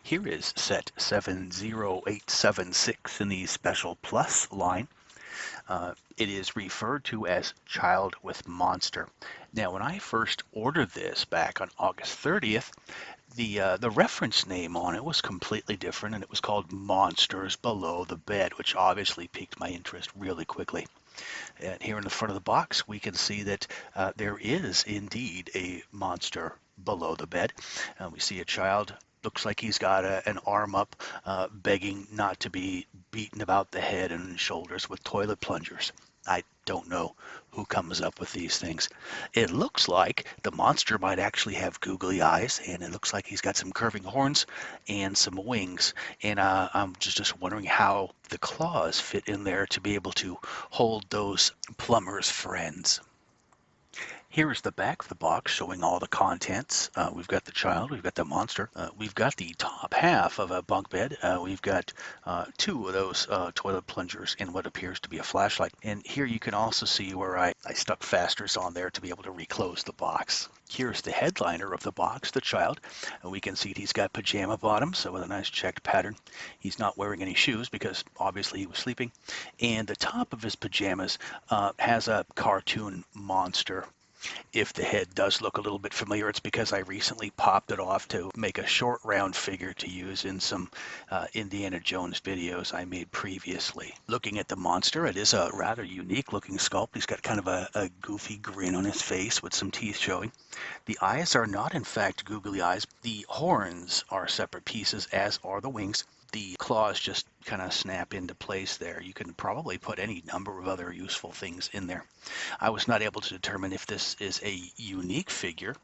Here is set 70876 in the Special Plus line. It is referred to as Child with Monster. Now, when I first ordered this back on August 30th, the reference name on it was completely different, and it was called Monsters Below the Bed, which obviously piqued my interest really quickly. And here in the front of the box, we can see that there is indeed a monster below the bed. We see a child. Looks like he's got an arm up, begging not to be beaten about the head and shoulders with toilet plungers. I don't know who comes up with these things. It looks like the monster might actually have googly eyes, and it looks like he's got some curving horns and some wings. And I'm just wondering how the claws fit in there to be able to hold those plumber's friends. Here is the back of the box showing all the contents. We've got the child, we've got the monster, we've got the top half of a bunk bed, we've got two of those toilet plungers and what appears to be a flashlight. And here you can also see where I stuck fasteners on there to be able to reclose the box. Here's the headliner of the box, the child. We can see he's got pajama bottoms with a nice checked pattern. He's not wearing any shoes because obviously he was sleeping. And the top of his pajamas has a cartoon monster. If the head does look a little bit familiar, it's because I recently popped it off to make a short round figure to use in some Indiana Jones videos I made previously. Looking at the monster, it is a rather unique looking sculpt. He's got kind of a goofy grin on his face with some teeth showing. The eyes are not in fact googly eyes. The horns are separate pieces, as are the wings. The claws just kind of snap into place there. You can probably put any number of other useful things in there. I was not able to determine if this is a unique figure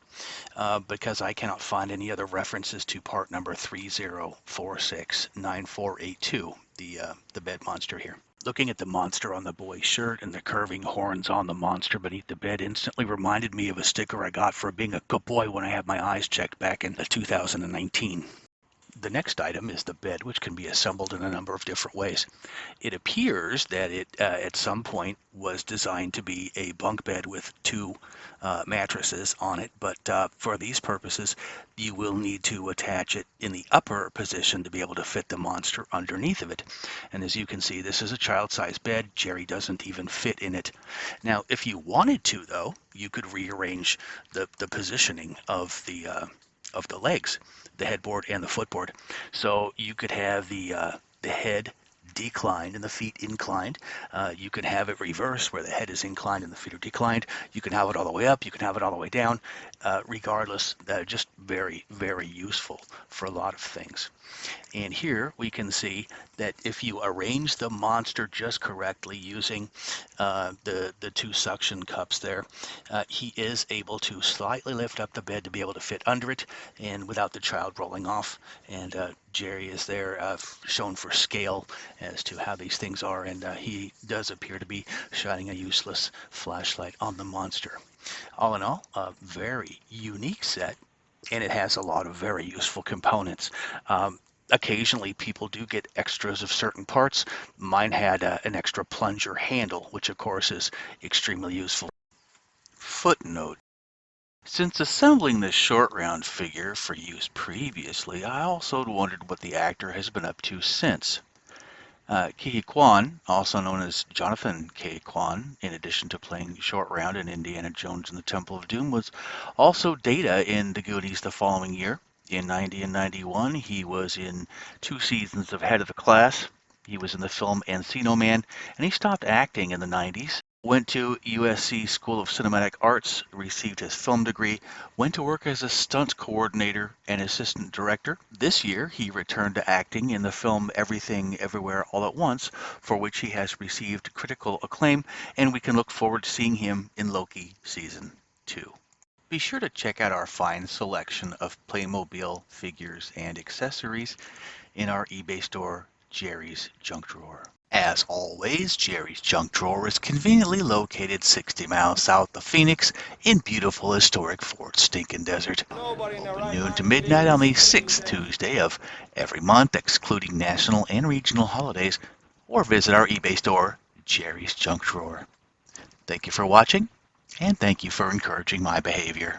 because I cannot find any other references to part number 30469482, the bed monster here. Looking at the monster on the boy's shirt and the curving horns on the monster beneath the bed instantly reminded me of a sticker I got for being a good boy when I had my eyes checked back in 2019. The next item is the bed, which can be assembled in a number of different ways. It appears that it at some point was designed to be a bunk bed with two mattresses on it, but for these purposes you will need to attach it in the upper position to be able to fit the monster underneath of it. And as you can see, this is a child-sized bed. Jerry doesn't even fit in it. Now, if you wanted to, though, you could rearrange the positioning of the legs, the headboard and the footboard. So you could have the head declined and the feet inclined. You can have it reverse where the head is inclined and the feet are declined. You can have it all the way up. You can have it all the way down. Regardless, just very, very useful for a lot of things. And here we can see that if you arrange the monster just correctly using the two suction cups there, he is able to slightly lift up the bed to be able to fit under it and without the child rolling off. And Jerry is there shown for scale as to how these things are, and he does appear to be shining a useless flashlight on the monster. All in all, a very unique set, and it has a lot of very useful components. Occasionally people do get extras of certain parts. Mine had an extra plunger handle, which of course is extremely useful. Footnote: since assembling this short round figure for use previously, I also wondered what the actor has been up to since. Ke Huy Quan, also known as Jonathan Ke Quan, in addition to playing Short Round in Indiana Jones and the Temple of Doom, was also Data in The Goonies the following year. In 90 and 91, he was in 2 seasons of Head of the Class. He was in the film Encino Man, and he stopped acting in the 90s. Went to USC School of Cinematic Arts, received his film degree, went to work as a stunt coordinator and assistant director. This year, he returned to acting in the film Everything Everywhere All at Once, for which he has received critical acclaim, and we can look forward to seeing him in Loki Season 2. Be sure to check out our fine selection of Playmobil figures and accessories in our eBay store, Jerry's Junk Drawer. As always, Jerry's Junk Drawer is conveniently located 60 miles south of Phoenix in beautiful historic Fort Stinkin' Desert. Open noon to midnight on the 6th Tuesday of every month, excluding national and regional holidays, or visit our eBay store, Jerry's Junk Drawer. Thank you for watching, and thank you for encouraging my behavior.